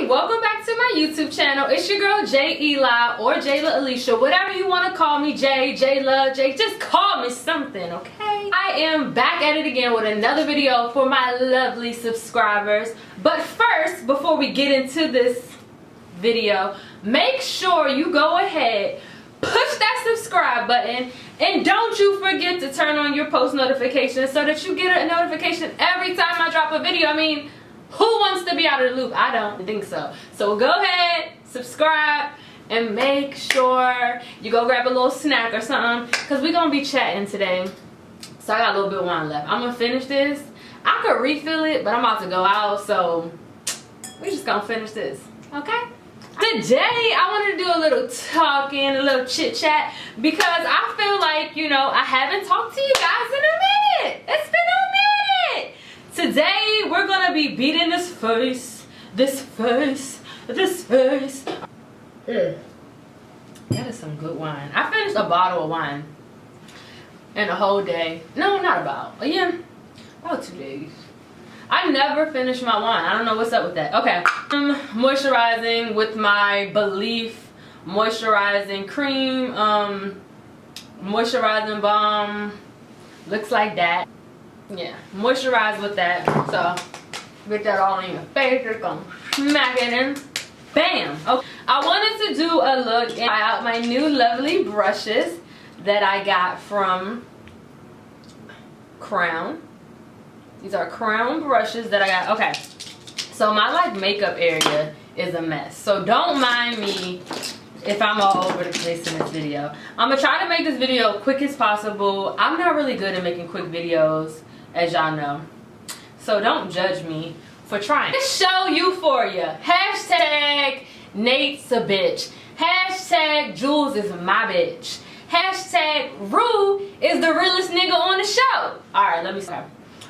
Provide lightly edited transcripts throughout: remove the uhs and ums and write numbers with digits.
Hey, welcome back to my YouTube channel. It's your girl Jay Eli or Jayla Alicia, whatever you want to call me. Jayla, just call me something, okay? I am back at it again with another video for my lovely subscribers. But first, before we get into this video, make sure you go ahead, push that subscribe button, and don't you forget to turn on your post notifications so that you get a notification every time I drop a video. I mean, who wants to be out of the loop? I don't think so. So go ahead, subscribe, and make sure you go grab a little snack or something, because we're going to be chatting today. So I got a little bit of wine left. I'm going to finish this. I could refill it, but I'm about to go out, so we're just going to finish this, okay? Today, I wanted to do a little talking, a little chit chat, because I feel like, you know, I haven't talked to you guys in a minute. It's been a minute. Today, we're going to be beating this face. That is some good wine. I finished a bottle of wine in a whole day. No, not about. Yeah, about 2 days. I never finish my wine. I don't know what's up with that. Okay. I'm moisturizing with my Belief moisturizing cream. Moisturizing balm. Looks like that. Yeah. Moisturize with that. So, get that all in your face. Just gonna smack it in. Bam. Okay. I wanted to do a look and try out my new lovely brushes that I got from Crown. These are Crown brushes that I got. Okay, so my like makeup area is a mess, so don't mind me if I'm all over the place in this video. I'm gonna try to make this video quick as possible. I'm not really good at making quick videos, as y'all know, so don't judge me for trying. Let's show Euphoria. Hashtag Nate's a bitch. Hashtag Jules is my bitch. Hashtag Rue is the realest nigga on the show. Alright, let me start.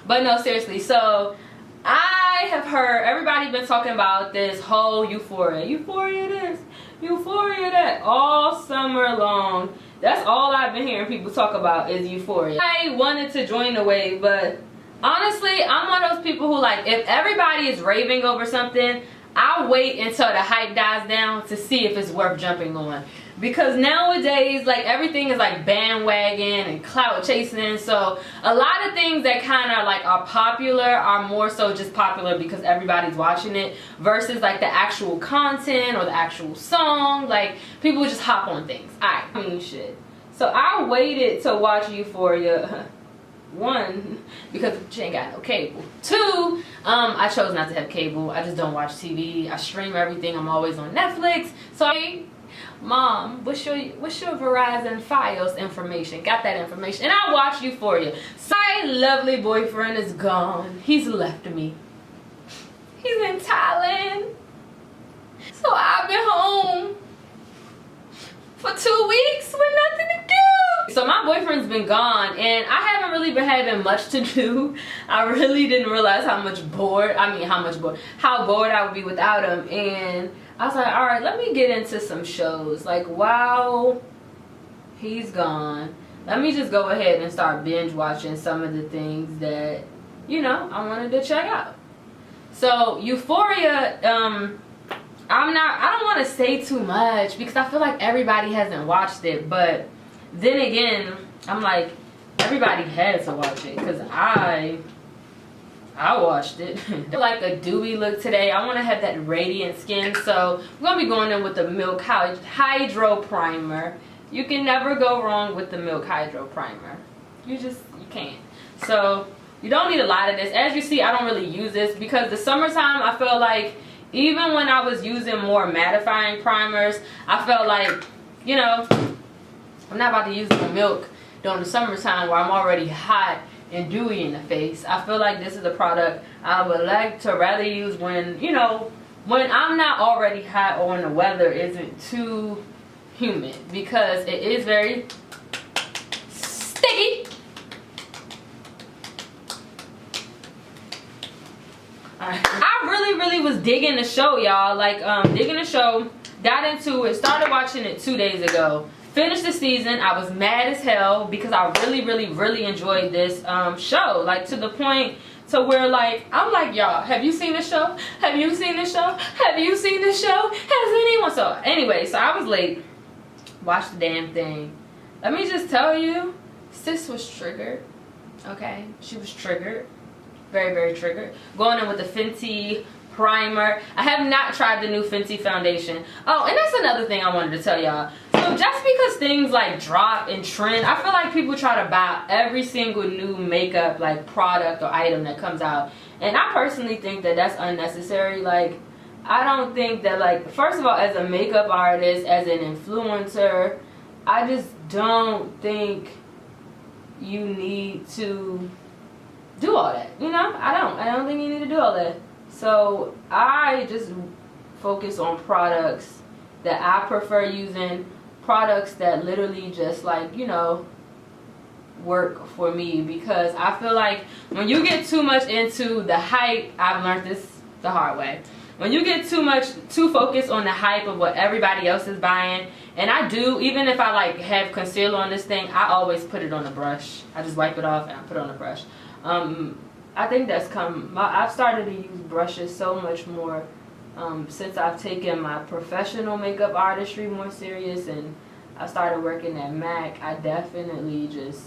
But no, seriously, so I have heard everybody been talking about this whole Euphoria. Euphoria this, Euphoria that, all summer long. That's all I've been hearing people talk about is Euphoria. I wanted to join the wave, but honestly, I'm one of those people who, like, if everybody is raving over something, I'll wait until the hype dies down to see if it's worth jumping on. Because nowadays, like, everything is like bandwagon and clout chasing, so a lot of things that kind of like are popular are more so just popular because everybody's watching it, versus like the actual content or the actual song. Like, people just hop on things. I mean, shit. So I waited to watch Euphoria. One, because she ain't got no cable. Two, I chose not to have cable. I just don't watch TV. I stream everything. I'm always on Netflix. So Mom, what's your Verizon Fios information? Got that information. And I watch Euphoria. So my lovely boyfriend is gone. He's left me. He's in Thailand. So I've been home for 2 weeks with nothing to do. So my boyfriend's been gone and I haven't really been having much to do. I really didn't realize how bored I would be without him. And I was like, all right, let me get into some shows. Like, while he's gone, let me just go ahead and start binge watching some of the things that, you know, I wanted to check out. So Euphoria, I don't want to say too much because I feel like everybody hasn't watched it, but then again, I'm like, everybody had to watch it because I watched it. Like a dewy look today. I want to have that radiant skin, so we're gonna be going in with the Milk Hydro Primer. You can never go wrong with the Milk Hydro Primer. You can't. So you don't need a lot of this. As you see, I don't really use this because the summertime, I feel like even when I was using more mattifying primers, I felt like, you know, I'm not about to use the milk during the summertime where I'm already hot and dewy in the face. I feel like this is a product I would like to rather use when, you know, when I'm not already hot or when the weather isn't too humid, because it is very sticky. I really was digging the show, y'all. Like, digging the show, got into it, started watching it 2 days ago. Finished the season. I was mad as hell because I really enjoyed this show. Like, to the point to where like I'm like, y'all, have you seen this show? Have you seen this show? Have you seen this show? Has anyone? So anyway, so I was late. Watched the damn thing. Let me just tell you, sis was triggered. Okay, she was triggered. Very, very triggered. Going in with the Fenty primer. I have not tried the new Fenty foundation. Oh, and that's another thing I wanted to tell y'all. So just because things like drop and trend, I feel like people try to buy every single new makeup like product or item that comes out. And I personally think that that's unnecessary. Like, I don't think that, like, first of all, as a makeup artist, as an influencer, I just don't think you need to do all that. You know, I don't think you need to do all that. So I just focus on products that I prefer using, products that literally just, like, you know, work for me. Because I feel like when you get too much into the hype, I've learned this the hard way. When you get too focused on the hype of what everybody else is buying, and I do, even if I like have concealer on this thing, I always put it on a brush. I just wipe it off and I put it on a brush. I think that's I've started to use brushes so much more since I've taken my professional makeup artistry more serious, and I started working at MAC. I definitely just,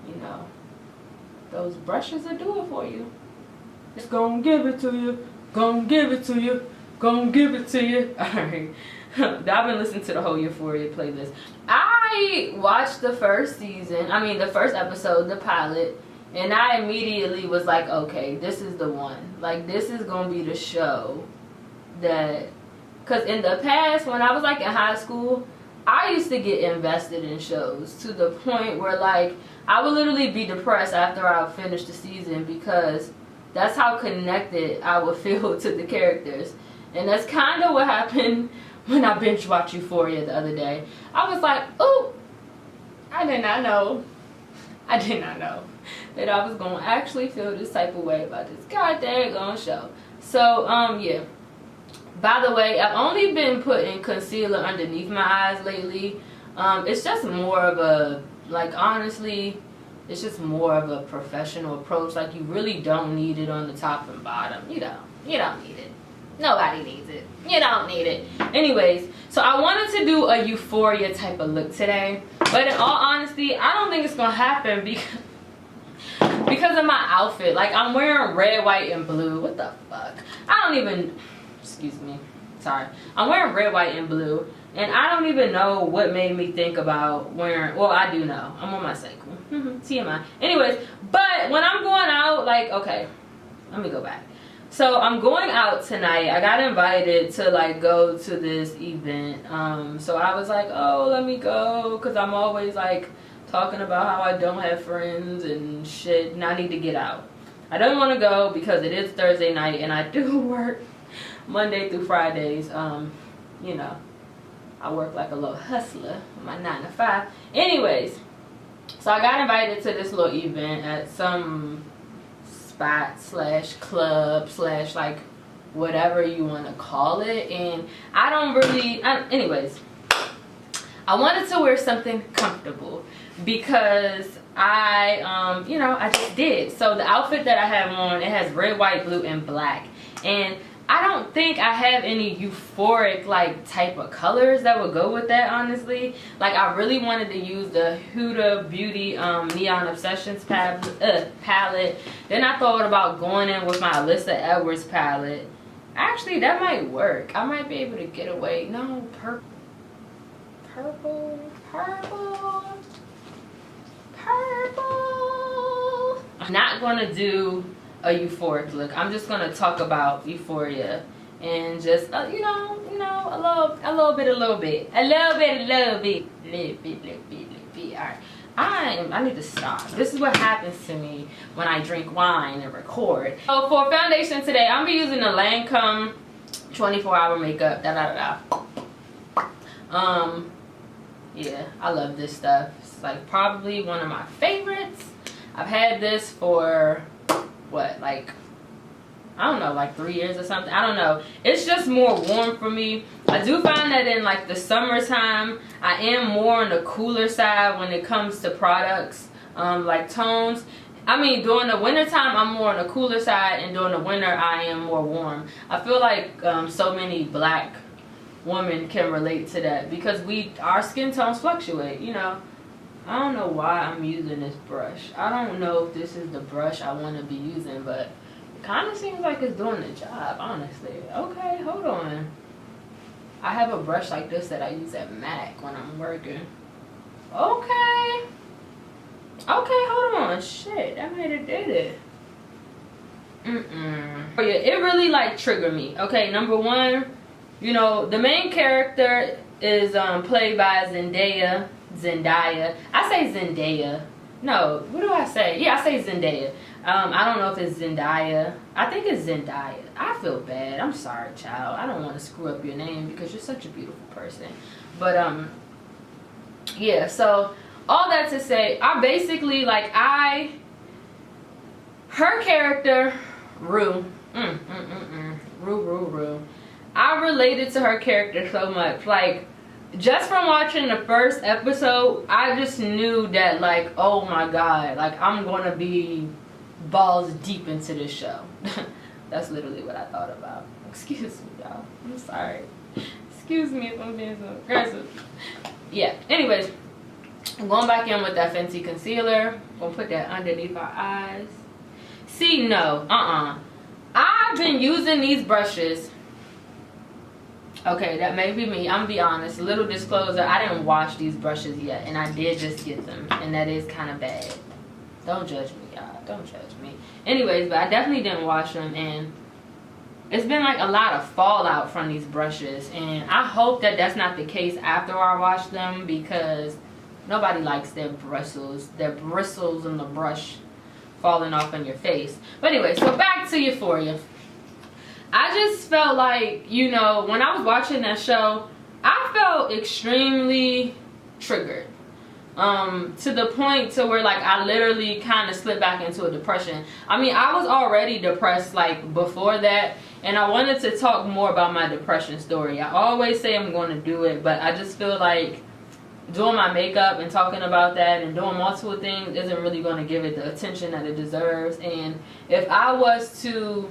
you know, those brushes will do it for you. It's gonna give it to you. Gonna give it to you. Gonna give it to you. Alright. I've been listening to the whole Euphoria playlist. I watched the first episode, the pilot, and I immediately was like, okay, this is the one. Like, this is gonna be the show that, because in the past, when I was like in high school, I used to get invested in shows to the point where, like, I would literally be depressed after I would finish the season, because that's how connected I would feel to the characters. And that's kind of what happened when I binge watched Euphoria the other day. I was like, oh, I did not know that I was going to actually feel this type of way about this goddamn show. So, yeah. By the way, I've only been putting concealer underneath my eyes lately. It's just more of a, like, honestly, it's just more of a professional approach. Like, you really don't need it on the top and bottom. You don't need it. Nobody needs it. You don't need it. Anyways, so I wanted to do a Euphoria type of look today. But in all honesty, I don't think it's going to happen because of my outfit. Like, I'm wearing red, white, and blue. What the fuck? I don't even... Excuse me. Sorry. I'm wearing red, white, and blue. And I don't even know what made me think about wearing... Well, I do know. I'm on my cycle. TMI. Anyways, but when I'm going out, like, okay. Let me go back. So I'm going out tonight. I got invited to like go to this event. So I was like, oh, let me go, because I'm always like talking about how I don't have friends and shit, and I need to get out. I don't want to go because it is Thursday night and I do work Monday through Fridays. You know, I work like a little hustler, my 9 to 5. Anyways, so I got invited to this little event at some spot slash club slash like whatever you want to call it, and I don't really anyways, I wanted to wear something comfortable because I you know, I just did. So the outfit that I have on, it has red, white, blue, and black, and I don't think I have any euphoric like type of colors that would go with that, honestly. Like, I really wanted to use the Huda Beauty Neon Obsessions palette. Then I thought about going in with my Alyssa Edwards palette. Actually, that might work. I might be able to get away. No, purple. I'm not gonna do a euphoric look. I'm just gonna talk about Euphoria and just you know, a little bit. All right. I need to stop. This is what happens to me when I drink wine and record. So for foundation today, I'm gonna be using the Lancome 24-hour makeup. Yeah, I love this stuff. It's like probably one of my favorites. I've had this for what, like, I don't know, like 3 years or something. I don't know. It's just more warm for me. I do find that in like the summertime, I am more on the cooler side when it comes to products, like tones. I mean, during the winter time, I'm more on the cooler side, and during the winter, I am more warm. I feel like so many black women can relate to that because our skin tones fluctuate, you know. I don't know why I'm using this brush. I don't know if this is the brush I want to be using, but it kind of seems like it's doing the job, honestly. Okay, hold on. I have a brush like this that I use at MAC when I'm working. Okay. Okay, hold on. Shit, that made it did it. But yeah, it really like triggered me. Okay, number one, you know, the main character is played by Zendaya. I say Zendaya. No, what do I say? Yeah, I say Zendaya. I don't know if it's Zendaya. I think it's Zendaya. I feel bad. I'm sorry, child. I don't want to screw up your name because you're such a beautiful person. But yeah, so all that to say, I basically like her character Rue. Rue. I related to her character so much. Like, just from watching the first episode, I just knew that, like, oh my god, like, I'm gonna be balls deep into this show. That's literally what I thought about. Excuse me, y'all. I'm sorry. Excuse me if I'm being so aggressive. Yeah, anyways, I'm going back in with that Fenty concealer. Gonna put that underneath our eyes. See, no, I've been using these brushes. Okay, that may be me. I'm gonna be honest. Little disclosure, I didn't wash these brushes yet, and I did just get them, and that is kind of bad. Don't judge me, y'all. Don't judge me. Anyways, but I definitely didn't wash them, and it's been like a lot of fallout from these brushes, and I hope that that's not the case after I wash them, because nobody likes their bristles on the brush falling off on your face. But anyway, so back to Euphoria. I just felt like, you know, when I was watching that show, I felt extremely triggered. To the point to where, like, I literally kind of slipped back into a depression. I mean, I was already depressed, like, before that, and I wanted to talk more about my depression story. I always say I'm going to do it, but I just feel like doing my makeup and talking about that and doing multiple things isn't really going to give it the attention that it deserves. And if I was to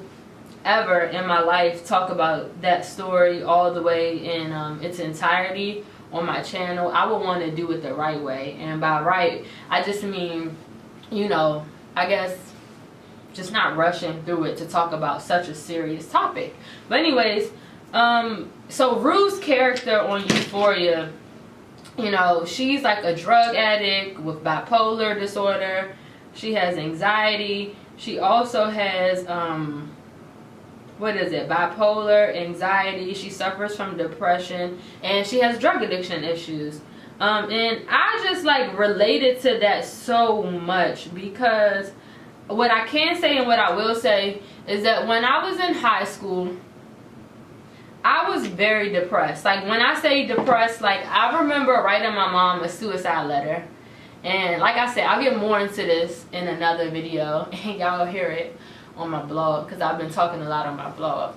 ever in my life talk about that story all the way in its entirety on my channel, I would want to do it the right way. And by right, I just mean, you know, I guess just not rushing through it to talk about such a serious topic. But anyways, so Rue's character on Euphoria, you know, she's like a drug addict with bipolar disorder. She has anxiety. She also has bipolar, anxiety. She suffers from depression, and she has drug addiction issues. And I just like related to that so much, because what I can say and what I will say is that when I was in high school, I was very depressed. Like, when I say depressed, like, I remember writing my mom a suicide letter. And like I said, I'll get more into this in another video, and y'all will hear it on my blog, because I've been talking a lot on my blog.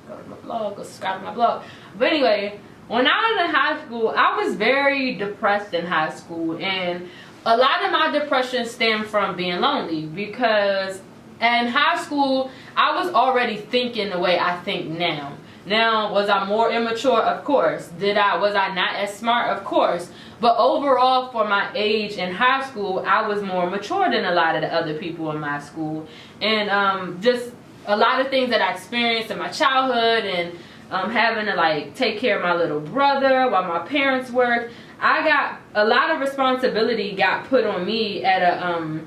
Go to my blog, go subscribe to my blog. But anyway, when I was in high school, I was very depressed in high school, and a lot of my depression stemmed from being lonely, because in high school I was already thinking the way I think now. Now, was I more immature? Of course. Was I not as smart? Of course. But overall, for my age in high school, I was more mature than a lot of the other people in my school. And just a lot of things that I experienced in my childhood, and having to like take care of my little brother while my parents worked. I got a lot of responsibility got put on me at a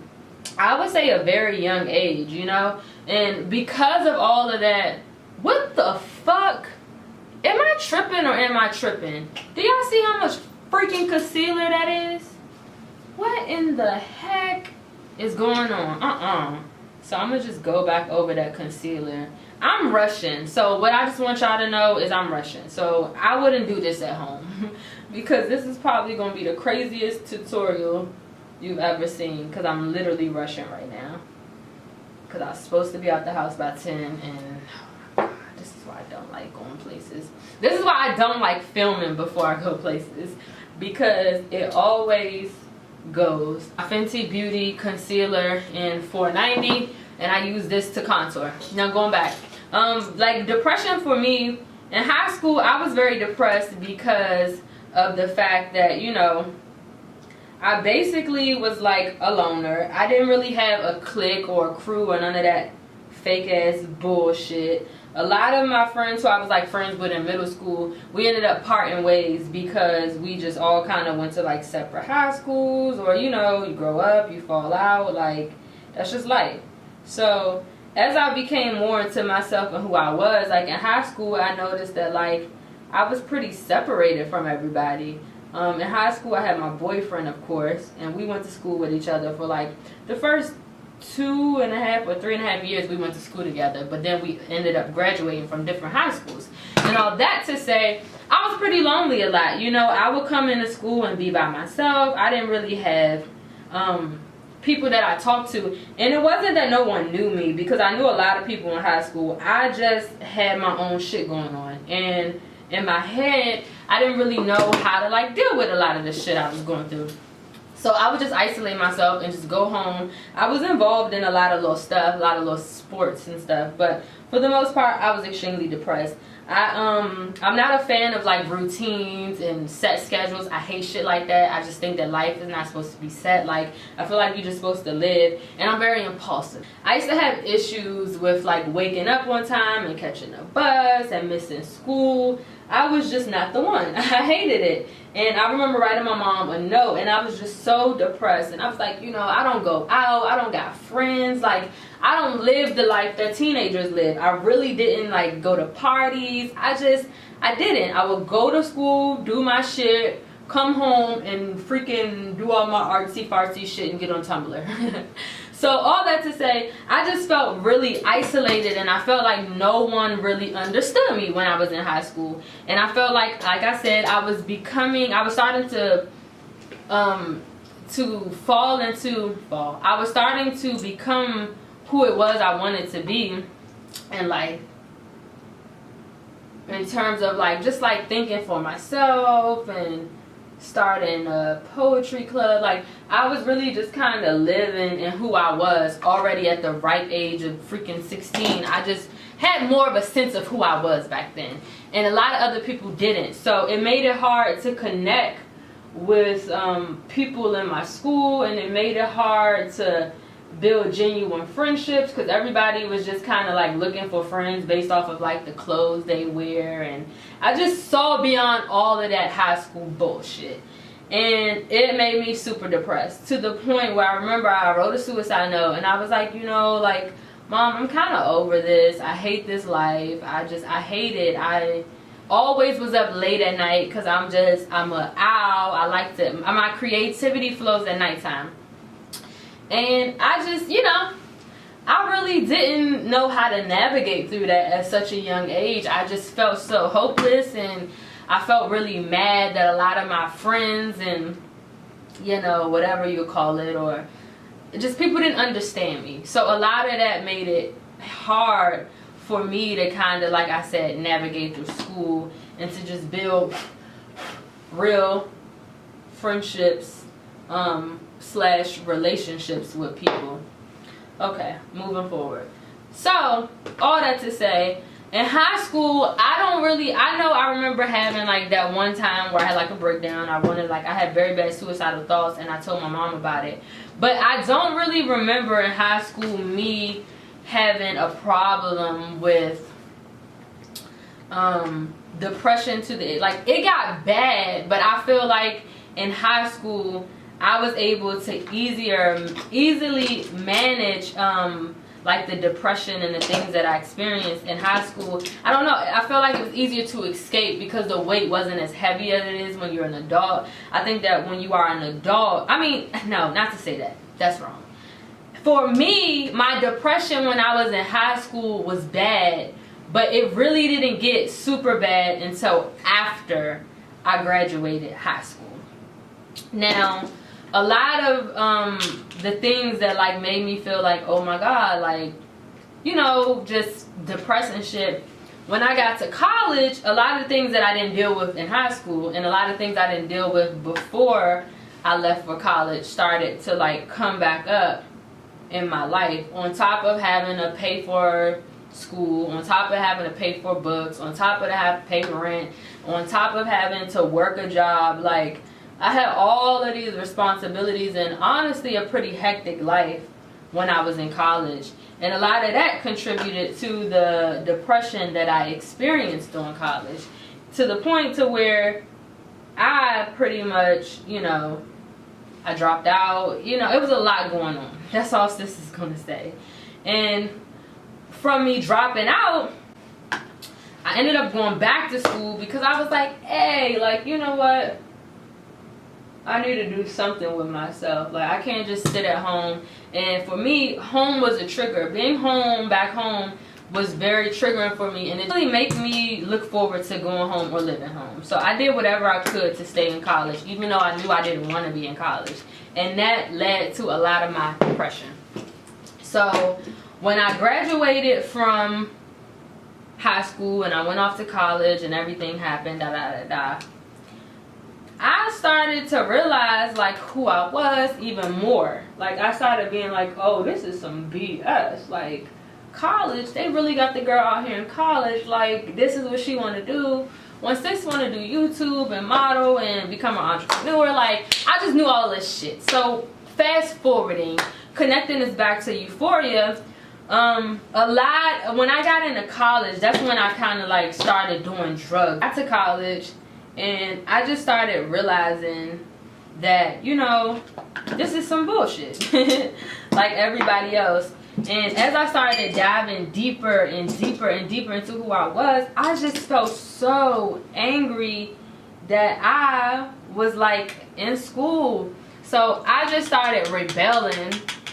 I would say a very young age, you know. And because of all of that, what the fuck? Am I tripping or am I tripping? Do y'all see how much freaking concealer that is? What in the heck is going on? So I'm gonna just go back over that concealer. I'm rushing. So what I just want y'all to know is I'm rushing. So I wouldn't do this at home because this is probably gonna be the craziest tutorial you've ever seen, because I'm literally rushing right now. Because I was supposed to be out the house by 10, and this is why I don't like going places. This is why I don't like filming before I go places, because it always goes. Fenty Beauty concealer in $4.90, and I use this to contour. Now going back, like depression for me in high school, I was very depressed because of the fact that, you know, I basically was like a loner. I didn't really have a clique or a crew or none of that fake ass bullshit. A lot of my friends who I was like friends with in middle school, we ended up parting ways because we just all kind of went to like separate high schools, or you know, you grow up, you fall out, like that's just life. So as I became more into myself and who I was, like in high school, I noticed that like I was pretty separated from everybody. In high school, I had my boyfriend, of course, and we went to school with each other for like the first 2.5 or 3.5 years we went to school together, but then we ended up graduating from different high schools. And all that to say, I was pretty lonely a lot. You know, I would come into school and be by myself. I didn't really have people that I talked to, and it wasn't that no one knew me, because I knew a lot of people in high school. I just had my own shit going on, and in my head I didn't really know how to like deal with a lot of the shit I was going through. So I would just isolate myself and just go home. I was involved in a lot of little stuff, a lot of little sports and stuff, but for the most part I was extremely depressed. I'm not a fan of like routines and set schedules. I hate shit like that. I just think that life is not supposed to be set. Like, I feel like you're just supposed to live, and I'm very impulsive. I used to have issues with like waking up one time and catching a bus and missing school. I was just not the one. I hated it. And I remember writing my mom a note, and I was just so depressed. And I was like, you know, I don't go out. I don't got friends. Like, I don't live the life that teenagers live. I really didn't like go to parties. I didn't. I would go to school, do my shit, come home, and freaking do all my artsy fartsy shit and get on Tumblr. So all that to say, I just felt really isolated, and I felt like no one really understood me when I was in high school. And I felt like I said, I was starting to I was starting to become who it was I wanted to be, and like in terms of like just like thinking for myself and starting a poetry club. Like, I was really just kind of living in who I was already at the ripe age of freaking 16. I just had more of a sense of who I was back then, and a lot of other people didn't. So it made it hard to connect with people in my school, and it made it hard to build genuine friendships, because everybody was just kind of like looking for friends based off of like the clothes they wear. And I just saw beyond all of that high school bullshit, and it made me super depressed, to the point where I remember I wrote a suicide note, and I was like, you know, like, Mom, I'm kind of over this. I hate this life. I hate it. I always was up late at night because I'm a owl. I like to, my creativity flows at nighttime. And I just, you know, I really didn't know how to navigate through that at such a young age. I just felt so hopeless, and I felt really mad that a lot of my friends and, you know, whatever you call it, or just people didn't understand me. So a lot of that made it hard for me to kind of, like I said, navigate through school and to just build real friendships slash relationships with people. Okay, moving forward. So all that to say, in high school, I remember having like that one time where I had like a breakdown. I had very bad suicidal thoughts, and I told my mom about it. But I don't really remember in high school me having a problem with depression to the, like, it got bad, but I feel like in high school I was able to easily manage like the depression and the things that I experienced in high school. I don't know, I felt like it was easier to escape because the weight wasn't as heavy as it is when you're an adult. I think that when you are an adult, no, not to say that, that's wrong. For me, my depression when I was in high school was bad, but it really didn't get super bad until after I graduated high school. Now, a lot of the things that like made me feel like, oh my god, like, you know, just depressed and shit, when I got to college, a lot of the things that I didn't deal with in high school, and a lot of things I didn't deal with before I left for college started to like come back up in my life, on top of having to pay for school, on top of having to pay for books, on top of having to pay rent, on top of having to work a job. Like, I had all of these responsibilities and honestly a pretty hectic life when I was in college. And a lot of that contributed to the depression that I experienced during college, to the point to where I pretty much, you know, I dropped out. You know, it was a lot going on. That's all sis is gonna say. And from me dropping out, I ended up going back to school because I was like, hey, like, you know what? I need to do something with myself. Like, I can't just sit at home. And for me, home was a trigger. Being home, back home, was very triggering for me. And it really made me look forward to going home or living home. So I did whatever I could to stay in college, even though I knew I didn't want to be in college. And that led to a lot of my depression. So when I graduated from high school and I went off to college and everything happened, I started to realize like who I was even more. Like, I started being like, oh, this is some BS. Like, college, they really got the girl out here in college. Like, this is what she want to do. Once sis want to do YouTube and model and become an entrepreneur, like, I just knew all this shit. So fast forwarding, connecting this back to Euphoria, when I got into college, that's when I kind of like started doing drugs. I got to college and I just started realizing that, you know, this is some bullshit like everybody else. And as I started diving deeper and deeper and deeper into who I was, I just felt so angry that I was like in school. So I just started rebelling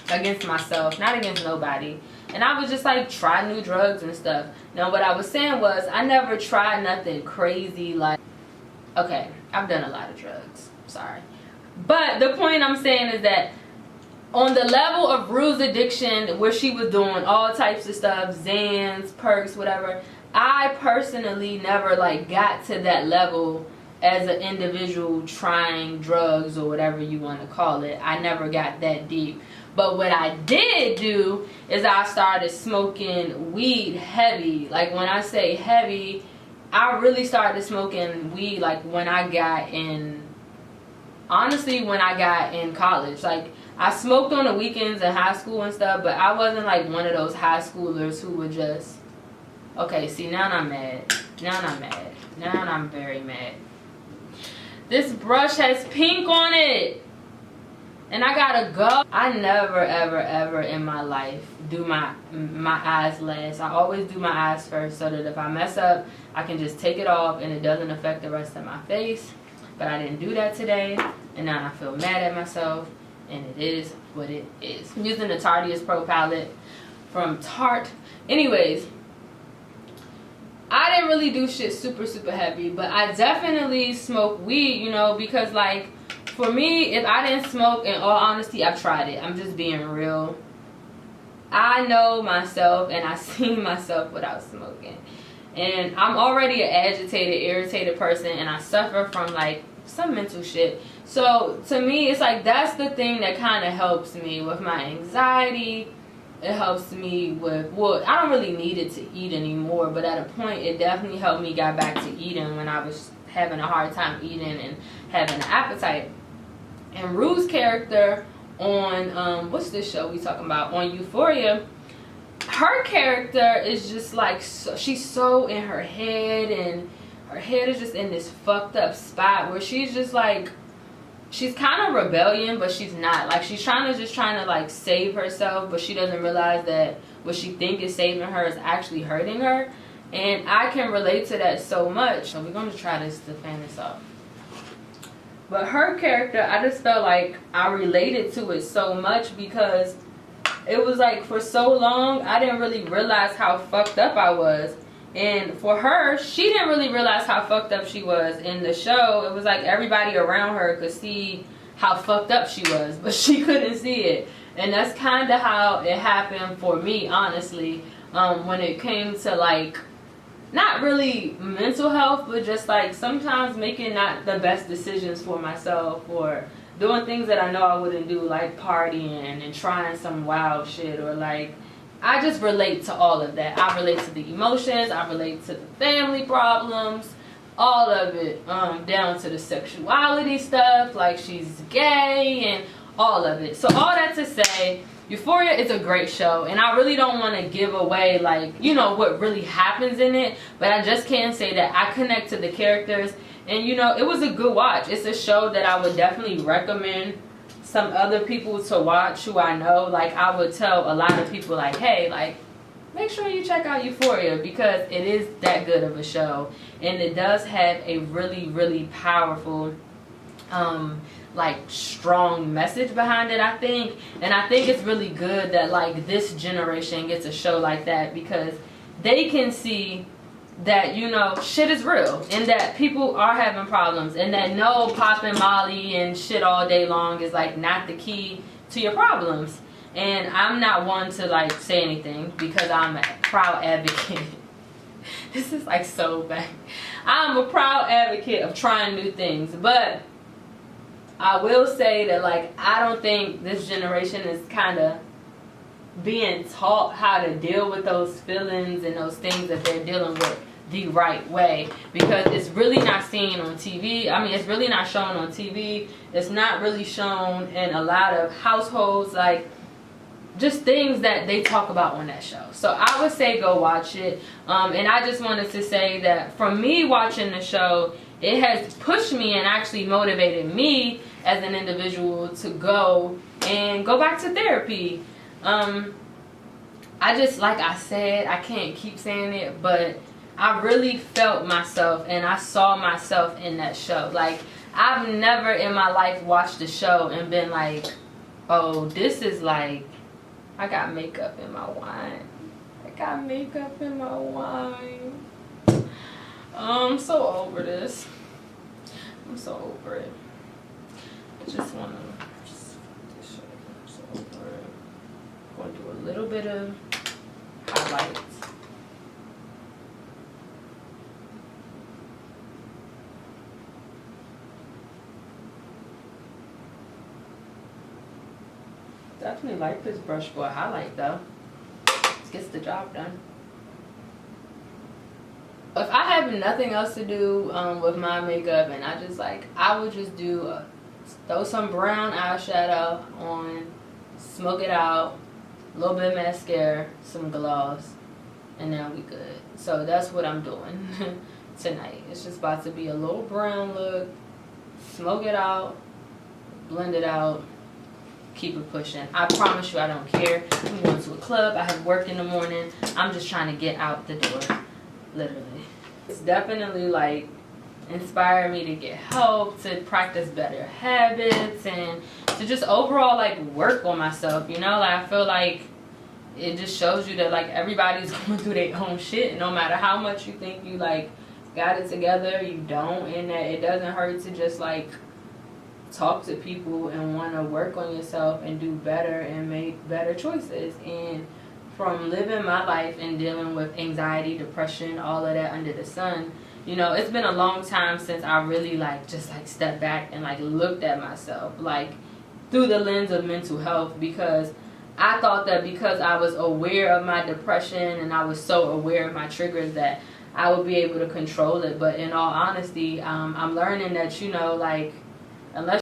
against myself, not against nobody. And I was just like, try new drugs and stuff. Now what I was saying was, I never tried nothing crazy. Like, okay, I've done a lot of drugs, sorry. But the point I'm saying is that on the level of Rue's addiction, where she was doing all types of stuff, Xans, perks, whatever, I personally never like got to that level as an individual trying drugs or whatever you want to call it. I never got that deep. But what I did do is I started smoking weed heavy. Like, when I say heavy, I really started smoking weed like when I got in, honestly, when I got in college. Like, I smoked on the weekends in high school and stuff, but I wasn't like one of those high schoolers who would just, okay, see, now I'm mad. Now I'm mad. Now I'm very mad. This brush has pink on it. And I gotta go. I never, ever, ever in my life do my eyes last. I always do my eyes first, so that if I mess up, I can just take it off and it doesn't affect the rest of my face. But I didn't do that today, and now I feel mad at myself, and it is what it is. I'm using the Tarteist Pro palette from Tarte. Anyways, I didn't really do shit super, super heavy, but I definitely smoke weed, you know, because like, for me, if I didn't smoke, in all honesty, I've tried it. I'm just being real. I know myself, and I've seen myself without smoking. And I'm already an agitated, irritated person, and I suffer from like some mental shit. So to me, it's like, that's the thing that kind of helps me with my anxiety. It helps me with, well, I don't really need it to eat anymore, but at a point, it definitely helped me get back to eating when I was having a hard time eating and having an appetite. And Rue's character on, what's this show we talking about? On Euphoria, her character is just like, she's so in her head, and her head is just in this fucked up spot where she's just like, she's kind of rebellion, but she's not. Like, she's trying to like save herself, but she doesn't realize that what she think is saving her is actually hurting her. And I can relate to that so much. So we're going to try this to fan this off. But her character, I just felt like I related to it so much because it was like, for so long, I didn't really realize how fucked up I was. And for her, she didn't really realize how fucked up she was. In the show, it was like everybody around her could see how fucked up she was, but she couldn't see it. And that's kind of how it happened for me, honestly, when it came to like, not really mental health, but just like sometimes making not the best decisions for myself, or doing things that I know I wouldn't do, like partying and trying some wild shit, or like, I just relate to all of that. I relate to the emotions, I relate to the family problems, all of it, down to the sexuality stuff, like she's gay and all of it. So all that to say, Euphoria is a great show, and I really don't want to give away, like, you know, what really happens in it, but I just can say that I connect to the characters, and you know, it was a good watch. It's a show that I would definitely recommend some other people to watch who I know. Like, I would tell a lot of people, like, hey, like, make sure you check out Euphoria, because it is that good of a show, and it does have a really, really powerful like strong message behind it, I think. And I think it's really good that like this generation gets a show like that, because they can see that, you know, shit is real, and that people are having problems, and that no popping Molly and shit all day long is like not the key to your problems. And I'm not one to like say anything, because I'm a proud advocate. This is like so bad. I'm a proud advocate of trying new things, but I will say that, like, I don't think this generation is kind of being taught how to deal with those feelings and those things that they're dealing with the right way, because it's really not seen on TV. I mean, it's really not shown on TV. It's not really shown in a lot of households, like, just things that they talk about on that show. So I would say go watch it. And I just wanted to say that from me watching the show, it has pushed me and actually motivated me as an individual to go back to therapy. I just, like I said, I can't keep saying it, but I really felt myself and I saw myself in that show. Like, I've never in my life watched a show and been like, oh, this is like, I got makeup in my wine. I got makeup in my wine. I'm so over this. I'm so over it. I just want to just this shit. I'm so over it. I'm going to do a little bit of highlights. Definitely like this brush for a highlight though. It gets the job done. If I have nothing else to do with my makeup, and I just like, I would just do throw some brown eyeshadow on, smoke it out, a little bit of mascara, some gloss, and now we good. So that's what I'm doing tonight. It's just about to be a little brown look, smoke it out, blend it out, keep it pushing. I promise you I don't care. I'm going to a club, I have work in the morning, I'm just trying to get out the door, literally. It's definitely like inspired me to get help, to practice better habits, and to just overall like work on myself, you know. Like, I feel like it just shows you that like everybody's going through their own shit, and no matter how much you think you like got it together, you don't. And that it doesn't hurt to just like talk to people and want to work on yourself and do better and make better choices. And from living my life and dealing with anxiety, depression, all of that under the sun, you know, it's been a long time since I really like just like stepped back and like looked at myself like through the lens of mental health, because I thought that because I was aware of my depression and I was so aware of my triggers that I would be able to control it. But in all honesty, I'm learning that, you know, like, unless